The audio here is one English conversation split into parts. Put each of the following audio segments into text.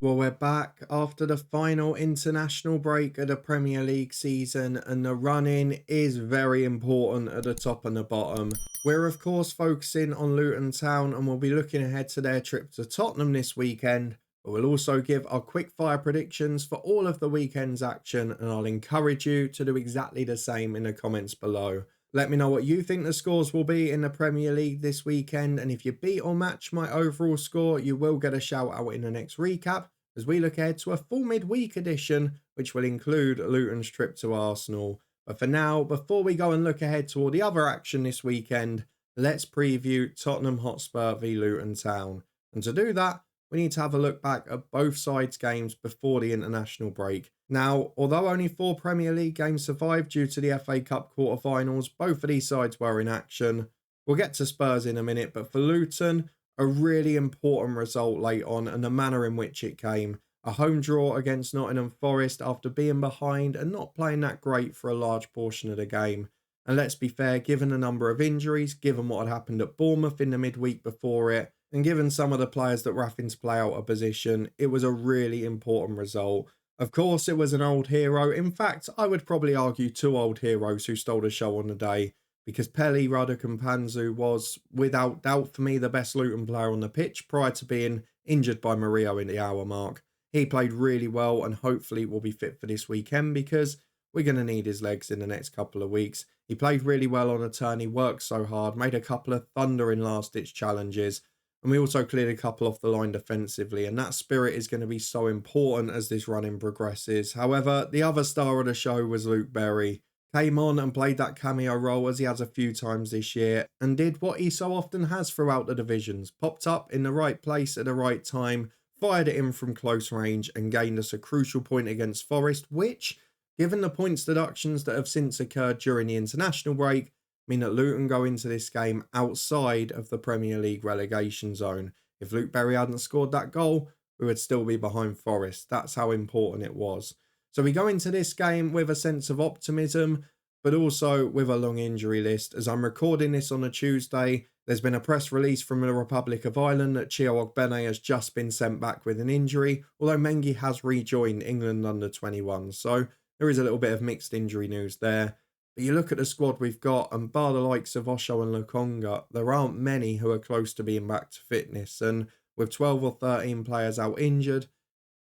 Well, we're back after the final international break of the Premier League season, and the run-in is very important at the top and the bottom. We're, of course, focusing on Luton Town, and we'll be looking ahead to their trip to Tottenham this weekend. But we'll also give our quick-fire predictions for all of the weekend's action, and I'll encourage you to do exactly the same in the comments below. Let me know what you think the scores will be in the Premier League this weekend, and if you beat or match my overall score, you will get a shout out in the next recap as we look ahead to a full midweek edition, which will include Luton's trip to Arsenal. But for now, before we go and look ahead to all the other action this weekend, let's preview Tottenham Hotspur v Luton Town. And to do that, we need to have a look back at both sides' games before the international break. Now, although only 4 Premier League games survived due to the FA Cup quarter-finals, both of these sides were in action. We'll get to Spurs in a minute, but for Luton, a really important result late on and the manner in which it came. A home draw against Nottingham Forest after being behind and not playing that great for a large portion of the game. And let's be fair, given the number of injuries, given what had happened at Bournemouth in the midweek before it, and given some of the players that were having to play out of position, it was a really important result. Of course, it was an old hero. In fact, I would probably argue 2 old heroes who stole the show on the day, because Pelly, Ruddock and Panzu was, without doubt for me, the best Luton player on the pitch prior to being injured by Mario in the hour mark. He played really well and hopefully will be fit for this weekend because we're going to need his legs in the next couple of weeks. He played really well on a turn, he worked so hard, made a couple of thundering last-ditch challenges, and we also cleared a couple off the line defensively, and that spirit is going to be so important as this run-in progresses. However, the other star of the show was Luke Berry. Came on and played that cameo role as he has a few times this year and did what he so often has throughout the divisions. Popped up in the right place at the right time, fired it in from close range and gained us a crucial point against Forest, which, given the points deductions that have since occurred during the international break, mean that Luton go into this game outside of the Premier League relegation zone. If Luke Berry hadn't scored that goal, we would still be behind Forest. That's how important it was. So we go into this game with a sense of optimism, but also with a long injury list. As I'm recording this on a Tuesday, there's been a press release from the Republic of Ireland that Chio Ogbene has just been sent back with an injury, although Mengi has rejoined England under 21. So there is a little bit of mixed injury news there. But you look at the squad we've got, and bar the likes of Osho and Lukonga, there aren't many who are close to being back to fitness. And with 12 or 13 players out injured,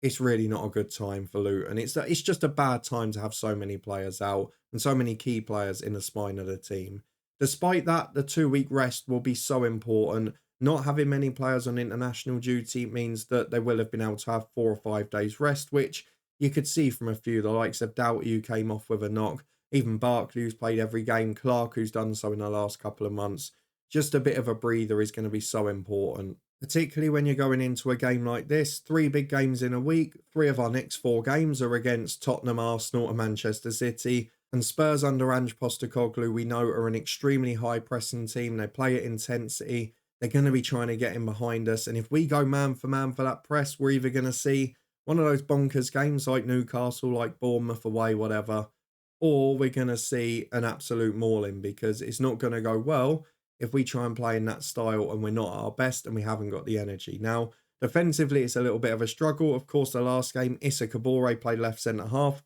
it's really not a good time for Luton. It's just a bad time to have so many players out and so many key players in the spine of the team. Despite that, the 2-week rest will be so important. Not having many players on international duty means that they will have been able to have 4 or 5 days rest, which you could see from a few. The likes of Doughty, who came off with a knock, even Barkley, who's played every game, Clark, who's done so in the last couple of months. Just a bit of a breather is going to be so important, particularly when you're going into a game like this. 3 big games in a week. 3 of our next 4 games are against Tottenham, Arsenal and Manchester City. And Spurs under Ange Postecoglou, we know, are an extremely high-pressing team. They play at intensity. They're going to be trying to get in behind us. And if we go man for that press, we're either going to see one of those bonkers games like Newcastle, like Bournemouth away, whatever, or we're going to see an absolute mauling, because it's not going to go well if we try and play in that style and we're not at our best and we haven't got the energy. Now, defensively, it's a little bit of a struggle. Of course, the last game, Issa Kabore played left centre-half.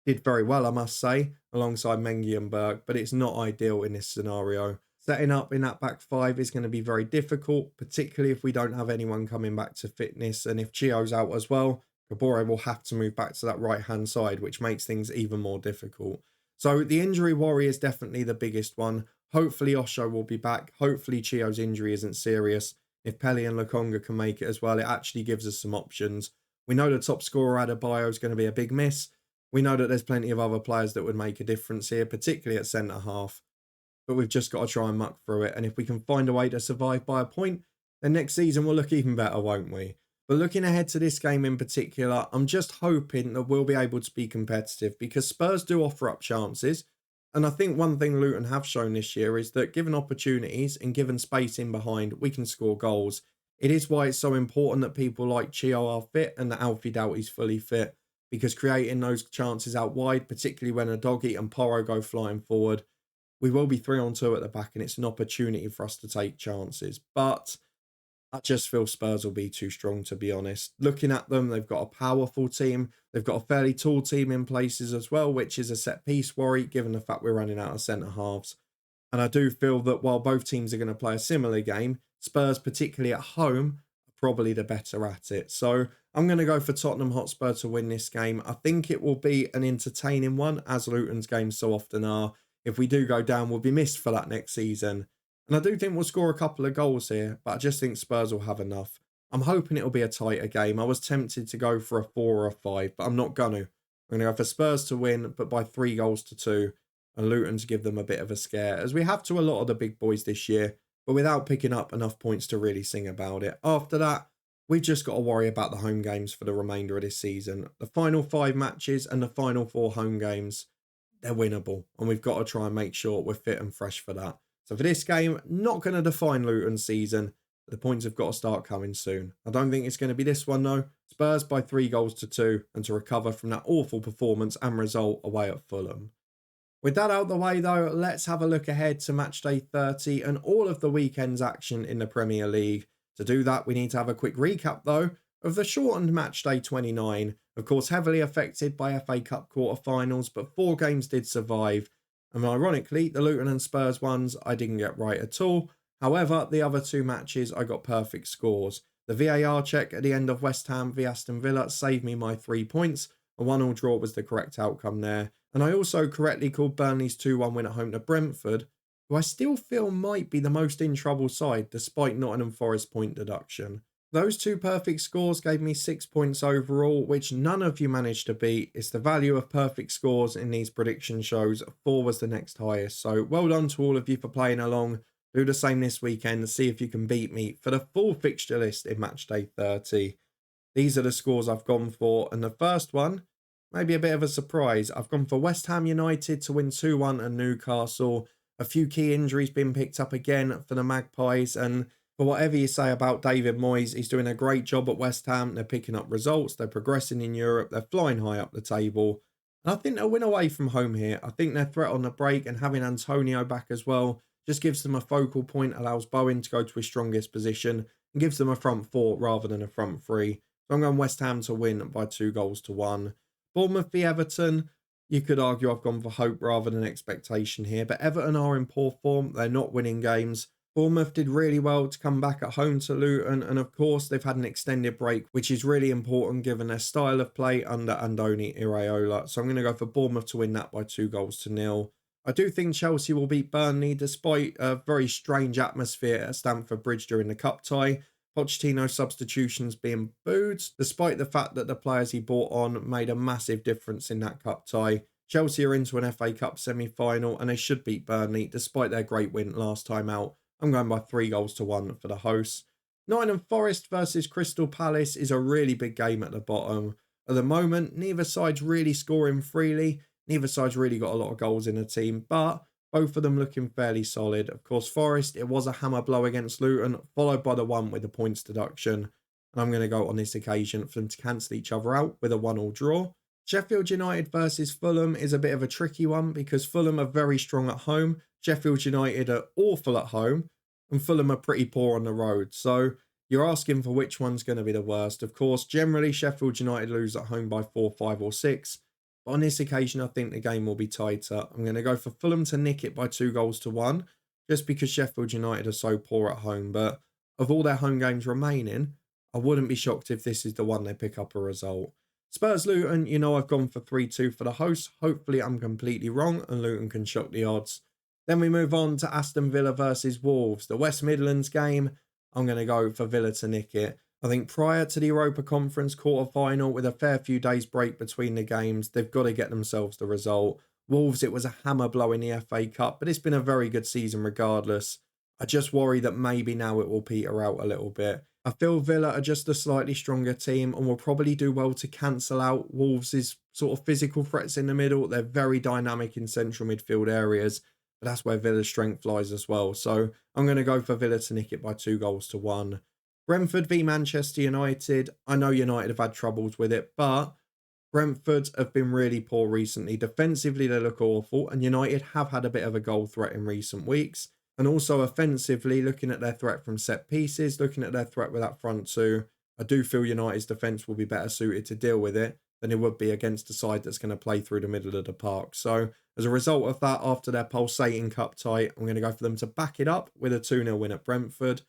Did very well, I must say, alongside Mengi and Berg, but it's not ideal in this scenario. Setting up in that back 5 is going to be very difficult, particularly if we don't have anyone coming back to fitness. And if Chio's out as well, Kabore will have to move back to that right-hand side, which makes things even more difficult. So the injury worry is definitely the biggest one. Hopefully Osho will be back. Hopefully Chio's injury isn't serious. If Pelly and Lukonga can make it as well, it actually gives us some options. We know the top scorer Adebayo is going to be a big miss. We know that there's plenty of other players that would make a difference here, particularly at centre-half. But we've just got to try and muck through it. And if we can find a way to survive by a point, then next season we'll look even better, won't we? But looking ahead to this game in particular, I'm just hoping that we'll be able to be competitive, because Spurs do offer up chances. And I think one thing Luton have shown this year is that given opportunities and given space in behind, we can score goals. It is why it's so important that people like Chio are fit and that Alfie Doughty's fully fit, because creating those chances out wide, particularly when a Doggy and Porro go flying forward, we will be 3-on-2 at the back, and it's an opportunity for us to take chances. But I just feel Spurs will be too strong, to be honest. Looking at them, they've got a powerful team. They've got a fairly tall team in places as well, which is a set piece worry, given the fact we're running out of centre halves. And I do feel that while both teams are going to play a similar game, Spurs, particularly at home, are probably the better at it. So I'm going to go for Tottenham Hotspur to win this game. I think it will be an entertaining one, as Luton's games so often are. If we do go down, we'll be missed for that next season. And I do think we'll score a couple of goals here, but I just think Spurs will have enough. I'm hoping it'll be a tighter game. I was tempted to go for a 4 or a 5, but I'm not going to. I'm going to go for Spurs to win, but by 3-2, and Luton to give them a bit of a scare, as we have to a lot of the big boys this year, but without picking up enough points to really sing about it. After that, we've just got to worry about the home games for the remainder of this season. The final 5 matches and the final 4 home games, they're winnable, and we've got to try and make sure we're fit and fresh for that. So for this game, not going to define Luton's season, but the points have got to start coming soon. I don't think it's going to be this one though. Spurs by 3-2, and to recover from that awful performance and result away at Fulham. With that out the way though, let's have a look ahead to matchday 30 and all of the weekend's action in the Premier League. To do that, we need to have a quick recap though of the shortened matchday 29. Of course, heavily affected by FA Cup quarter-finals, but 4 games did survive. And ironically, the Luton and Spurs ones I didn't get right at all. However, the other 2 matches I got perfect scores. The VAR check at the end of West Ham v Aston Villa saved me my 3 points. A 1-1 draw was the correct outcome there. And I also correctly called Burnley's 2-1 win at home to Brentford, who I still feel might be the most in trouble side despite Nottingham Forest point deduction. Those 2 perfect scores gave me 6 points overall, which none of you managed to beat. It's the value of perfect scores in these prediction shows. 4 was the next highest. So well done to all of you for playing along. Do the same this weekend and see if you can beat me for the full fixture list in matchday 30. These are the scores I've gone for. And the first one, maybe a bit of a surprise. I've gone for West Ham United to win 2-1 at Newcastle. A few key injuries being picked up again for the Magpies, and for whatever you say about David Moyes, he's doing a great job at West Ham. They're picking up results. They're progressing in Europe. They're flying high up the table. And I think they'll win away from home here. I think their threat on the break and having Antonio back as well just gives them a focal point, allows Bowen to go to his strongest position, and gives them a front 4 rather than a front 3. So I'm going West Ham to win by 2-1. Bournemouth v Everton. You could argue I've gone for hope rather than expectation here, but Everton are in poor form. They're not winning games. Bournemouth did really well to come back at home to Luton, and of course they've had an extended break, which is really important given their style of play under Andoni Iraola. So I'm going to go for Bournemouth to win that by 2-0. I do think Chelsea will beat Burnley despite a very strange atmosphere at Stamford Bridge during the cup tie. Pochettino's substitutions being booed, despite the fact that the players he brought on made a massive difference in that cup tie. Chelsea are into an FA Cup semi-final and they should beat Burnley despite their great win last time out. I'm going by 3-1 for the hosts. Nottingham Forest versus Crystal Palace is a really big game at the bottom. At the moment, neither side's really scoring freely. Neither side's really got a lot of goals in the team, but both of them looking fairly solid. Of course, Forest, it was a hammer blow against Luton, followed by the one with the points deduction. And I'm going to go on this occasion for them to cancel each other out with a 1-1 draw. Sheffield United versus Fulham is a bit of a tricky one because Fulham are very strong at home. Sheffield United are awful at home, and Fulham are pretty poor on the road. So you're asking for which one's going to be the worst. Of course, generally Sheffield United lose at home by 4, 5 or 6. But on this occasion, I think the game will be tighter. I'm going to go for Fulham to nick it by 2-1, just because Sheffield United are so poor at home. But of all their home games remaining, I wouldn't be shocked if this is the one they pick up a result. Spurs Luton, you know I've gone for 3-2 for the hosts. Hopefully I'm completely wrong and Luton can shock the odds. Then we move on to Aston Villa versus Wolves. The West Midlands game, I'm going to go for Villa to nick it. I think prior to the Europa Conference quarter-final, with a fair few days break between the games, they've got to get themselves the result. Wolves, it was a hammer blow in the FA Cup, but it's been a very good season regardless. I just worry that maybe now it will peter out a little bit. I feel Villa are just a slightly stronger team and will probably do well to cancel out Wolves' sort of physical threats in the middle. They're very dynamic in central midfield areas, but that's where Villa's strength lies as well. So I'm going to go for Villa to nick it by 2-1. Brentford v Manchester United. I know United have had troubles with it, but Brentford have been really poor recently. Defensively, they look awful, and United have had a bit of a goal threat in recent weeks. And also offensively, looking at their threat from set pieces, looking at their threat with that front two, I do feel United's defence will be better suited to deal with it than it would be against a side that's going to play through the middle of the park. So as a result of that, after their pulsating cup tie, I'm going to go for them to back it up with a 2-0 win at Brentford.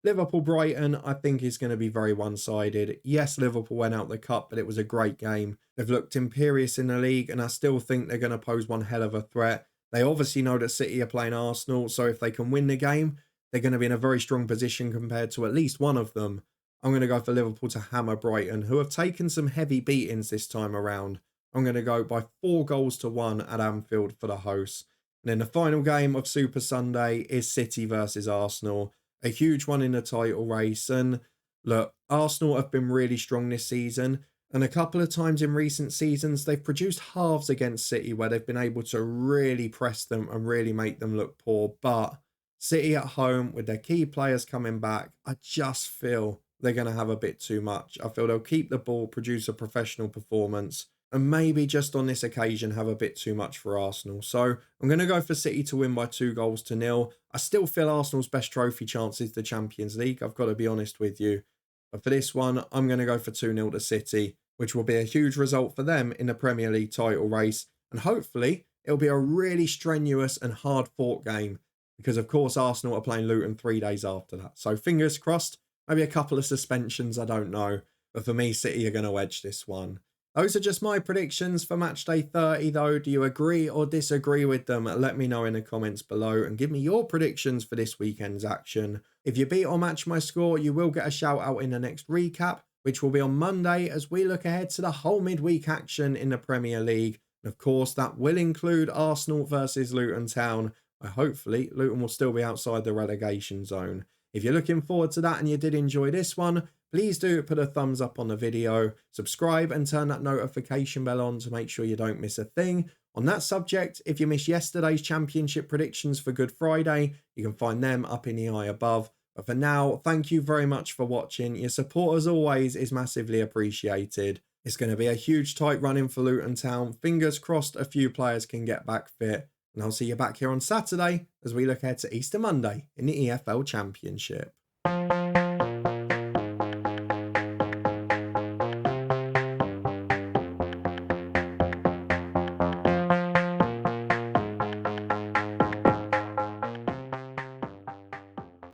Liverpool-Brighton, I think, is going to be very one-sided. Yes, Liverpool went out the cup, but it was a great game. They've looked imperious in the league, and I still think they're going to pose one hell of a threat. They obviously know that City are playing Arsenal, so if they can win the game, they're going to be in a very strong position compared to at least one of them. I'm going to go for Liverpool to hammer Brighton, who have taken some heavy beatings this time around. I'm going to go by 4-1 at Anfield for the hosts. And then the final game of Super Sunday is City versus Arsenal. A huge one in the title race. And look, Arsenal have been really strong this season. And a couple of times in recent seasons, they've produced halves against City where they've been able to really press them and really make them look poor. But City at home, with their key players coming back, I just feel they're going to have a bit too much. I feel they'll keep the ball, produce a professional performance, and maybe just on this occasion have a bit too much for Arsenal. So I'm going to go for City to win by 2-0. I still feel Arsenal's best trophy chance is the Champions League. I've got to be honest with you. But for this one, I'm going to go for 2-0 to City, which will be a huge result for them in the Premier League title race. And hopefully it'll be a really strenuous and hard-fought game because, of course, Arsenal are playing Luton 3 days after that. So fingers crossed, maybe a couple of suspensions, I don't know. But for me, City are going to edge this one. Those are just my predictions for Matchday 30, though. Do you agree or disagree with them? Let me know in the comments below and give me your predictions for this weekend's action. If you beat or match my score, you will get a shout out in the next recap, which will be on Monday as we look ahead to the whole midweek action in the Premier League. And of course, that will include Arsenal versus Luton Town. Hopefully, Luton will still be outside the relegation zone. If you're looking forward to that and you did enjoy this one, please do put a thumbs up on the video, subscribe and turn that notification bell on to make sure you don't miss a thing. On that subject, if you missed yesterday's championship predictions for Good Friday, you can find them up in the eye above. But for now, thank you very much for watching. Your support, as always, is massively appreciated. It's going to be a huge tight run-in for Luton Town. Fingers crossed a few players can get back fit. And I'll see you back here on Saturday as we look ahead to Easter Monday in the EFL Championship.